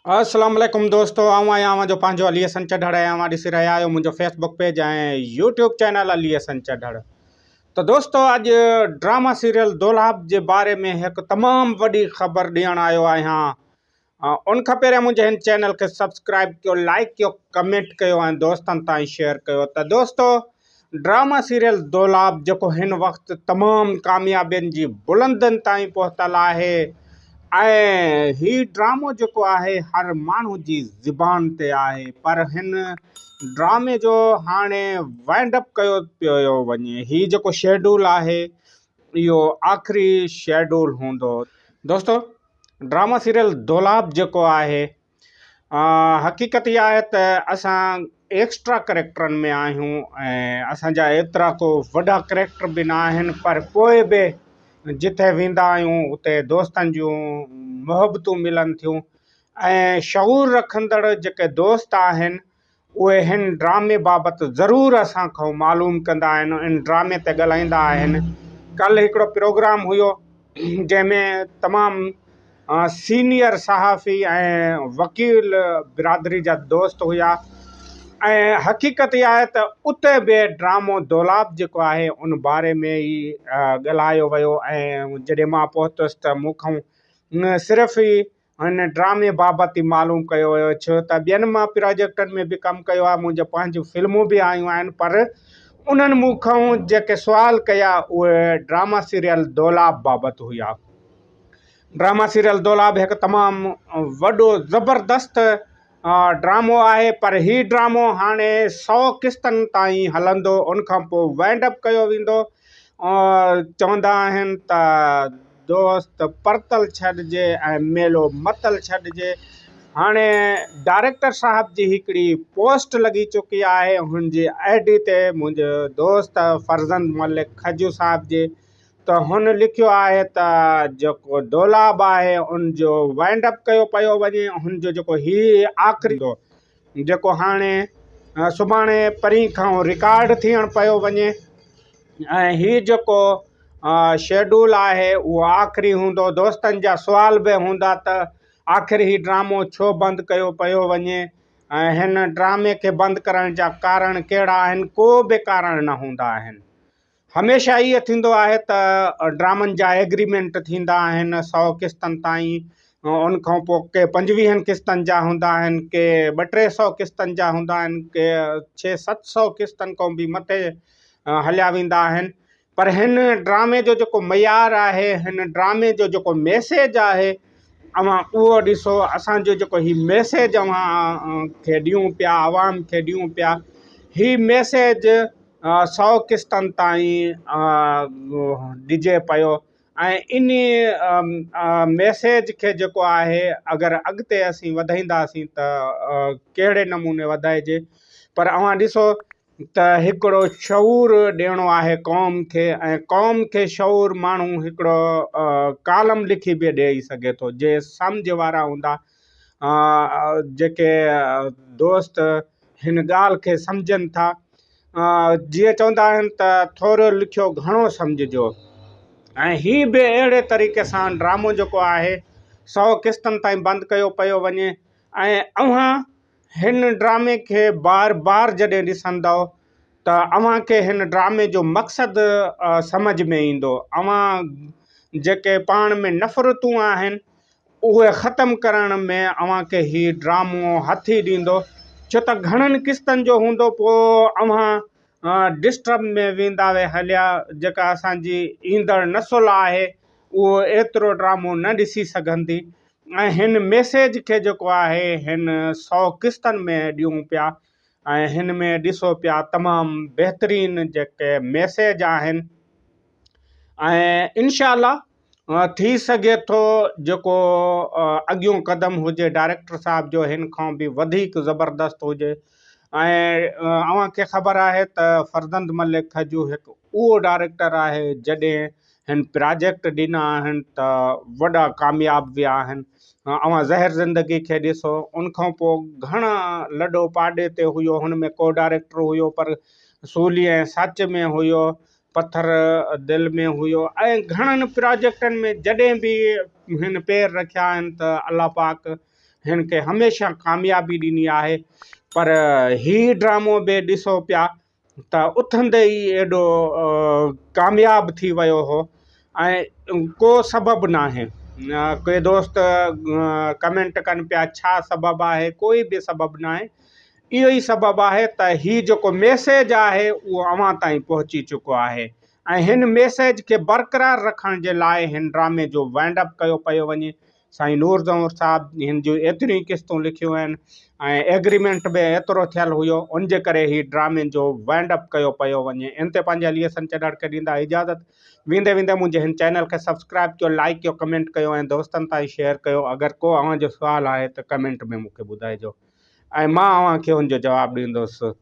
अस्सलाम वालेकुम दोस्तों, आऊं आहियां जो पंहिंजो अली हसन चढ़ड़ आहियां ॾिसी रहिया आहियो मुंहिंजो फेसबुक पेज ऐं यूट्यूब चैनल अली हसन चढ़ड़। तो दोस्तों अॼु ड्रामा सीरियल दौलाब जे बारे में हिकु तमामु वॾी ख़बर ॾियणु आयो आहियां। उन खां पहिरियों मुंहिंजे हिन चैनल खे सब्सक्राइब कयो, लाइक कयो, कमेंट कयो ऐं दोस्तनि ताईं शेयर कयो। त दोस्तों ड्रामा सीरियल दौलाब जेको हिन वक़्तु तमामु कामयाबियुनि जी बुलंदनि ताईं पहुतल आहे ऐं ही ड्रामो जेको आहे हर माण्हू जी ज़ुबान ते आहे, पर हिन ड्रामे जो हाणे वाइंड अप कयो पियो वञे। ही जेको शेड्यूल आहे इहो आख़िरी शेड्यूल हूंदो। दोस्तों ड्रामा सीरियल दौलाब जेको आहे हक़ीक़त इहा आहे त असां एक्स्ट्रा करेक्टरनि में आहियूं ऐं असांजा एतिरा को वॾा करेक्टर बि न आहिनि, पर पोइ बि जिथे वेंदा आहियूं उते दोस्तनि जूं मुहबतूं मिलनि थियूं ऐं शऊर रखंदड़ जेके दोस्त आहिनि उहे हिन ड्रामे बाबति ज़रूरु असां खां मालूम कंदा आहिनि, इन ड्रामे ते ॻाल्हाईंदा आहिनि। कल्ह हिकिड़ो प्रोग्राम हुयो जंहिंमें तमामु सीनियर सहाफ़ी ऐं वकील बिरादरी जा दोस्त हुआ ऐं हक़ीक़त इहा आहे त उते बि ड्रामो दौलाब जेको आहे उन बारे में ई ॻाल्हायो वियो ऐं जॾहिं मां पहुतुसि त मूंखां सिर्फ़ु ई हिन ड्रामे बाबति ई मालूम कयो वियो, छो त ॿियनि मां प्रोजेक्टनि में बि कमु कयो आहे, मुंहिंजो पंहिंजूं फिल्मूं बि आयूं आहिनि, पर उन्हनि मूंखां जेके सुवाल कया उहे ड्रामा सीरियल दौलाब बाबति हुआ। ड्रामा सीरियल दौलाब हिकु तमामु वॾो ज़बरदस्त ड्रामो आहे, पर ही ड्रामो हाणे 100 किस्तनि ताईं हलंदो, उनखां पोइ वाइंड अप कयो वेंदो। चवंदा आहिनि त दोस्त परतल छॾिजे ऐं मेलो मतल छॾिजे। हाणे डायरेक्टर साहब जी हिकिड़ी पोस्ट लॻी चुकी आहे हुनजी ID ते, मुंहिंजो दोस्त फर्ज़ंद मलिक खजू साहब जे, त हुन लिखियो आहे त जेको दौलाब आहे उनजो वाइंड अप कयो पियो वञे, हुनजो जेको ही आख़िरी जेको हाणे सुभाणे परीं खां रिकॉर्ड थियणु पियो वञे ऐं ही जेको शेड्यूल आहे उहो आख़िरी हूंदो। दोस्तनि जा सुवाल बि हूंदा त आख़िर ही ड्रामो छो बंदि कयो पियो वञे ऐं हिन ड्रामे खे बंदि करण जा कारण कहिड़ा आहिनि, को बि कारण न हूंदा आहिनि। हमेशह इहो थींदो आहे त ड्रामनि जा एग्रीमेंट थींदा आहिनि 100 किस्तनि ताईं, उनखां पोइ के 25 किस्तनि जा हूंदा आहिनि, के 200-300 किस्तनि जा हूंदा आहिनि, के 600-700 किस्तनि खां बि मथे हलिया वेंदा आहिनि। पर हिन ड्रामे जो जेको मयार आहे, हिन ड्रामे जो जेको मैसेज आहे, अवां उहो ॾिसो। असांजो जेको ही मैसेज अवां खे ॾियूं पिया, आवाम खे ॾियूं पिया, ही मैसेज 100 किस्तनि ताईं ॾिजे पियो ऐं इन मैसेज खे जेको आहे अगरि अॻिते असीं वधाईंदासीं त कहिड़े नमूने वधाइजे। पर अवां ॾिसो त हिकिड़ो शऊर ॾियणो आहे क़ौम खे, ऐं क़ौम खे शऊर माण्हू हिकिड़ो कालम लिखी बि ॾेई सघे थो जे सम्झ वारा हूंदा, जेके दोस्त हिन ॻाल्हि खे सम्झनि था। जीअं चवंदा आहिनि त थोरो लिखियो घणो सम्झिजो, ऐं हीअ बि अहिड़े तरीक़े सां ड्रामो जेको आहे 100 किस्तनि ताईं बंदि कयो पियो वञे ऐं अव्हां हिन ड्रामे खे बार बार जॾहिं ॾिसंदव त अव्हांखे हिन ड्रामे जो मक़सदु सम्झ में ईंदो। अव्हां जेके पाण में नफ़रतूं आहिनि उहे ख़तमु करण में अव्हांखे हीउ ड्रामो हथी ॾींदो, छो त घणनि किस्तनि जो हूंदो, पोइ अव्हां डिस्टर्ब में वेंदा वे हलिया। जेका असांजी ईंदड़ नसुल आहे उहो एतिरो ड्रामो न ॾिसी सघंदी ऐं हिन मैसेज खे जेको आहे हिन 100 किस्तनि में ॾियूं पिया ऐं हिन में ॾिसो पिया तमामु बहितरीनु जेके मैसेज आहिनि। ऐं इंशाअल्लाह थी सघे थो जेको अॻियों क़दम हुजे डायरेक्टर साहब जो हिन खां बि वधीक ज़बरदस्त हुजे। ऐं अव्हांखे ख़बर आहे त फर्ज़ंद मलिक खजू हिकु उहो डायरेक्टर आहे जॾहिं हिन प्रोजेक्ट ॾिना आहिनि त वॾा कामयाब विया आहिनि। अव्हां ज़हर ज़िंदगी खे ॾिसो, उनखां पोइ घणा लॾो पाॾे ते हुयो, हुन में को डायरेक्टर हुयो पर सूली ऐं सच में हुयो, पत्थर दिलि में हुयो ऐं घणनि प्रोजेक्टनि में जॾहिं बि हिन पेर रखिया आहिनि त अल्लाह पाक हिन खे हमेशह कामयाबी ॾिनी आहे। पर ही ड्रामो बि ॾिसो पिया त उथंदे ई एॾो कामयाब थी वियो हो ऐं को सबबु नाहे। कोई दोस्त कमेंट कनि पिया छा सबबु आहे, कोई बि सबबु नाहे। इहो ई सबबु आहे त ही जेको मैसेज आहे उहो अव्हां ताईं पहुची चुको आहे ऐं हिन मैसेज खे बरक़रार रखण जे लाइ हिन ड्रामे जो वाइंड अप कयो पियो वञे। साईं नूर ज़हूर साहब हिन जूं एतिरियूं क़िस्तूं लिखियूं आहिनि ऐं एग्रीमेंट बि एतिरो थियल हुयो, उन जे करे ही ड्रामे जो वाइंड अप कयो पियो वञे। इन ते पंहिंजे लिएसन चढ़ खे ॾींदा इजाज़त। वेंदे वेंदे मुंहिंजे हिन चैनल खे सब्सक्राइब कयो, लाइक कयो, कमेंट कयो ऐं दोस्तनि ताईं शेयर कयो। अगरि को अव्हां जो सुवालु आहे त कमेंट में मूंखे ॿुधाइजो ऐं मां अव्हांखे हुनजो जवाबु ॾींदुसि।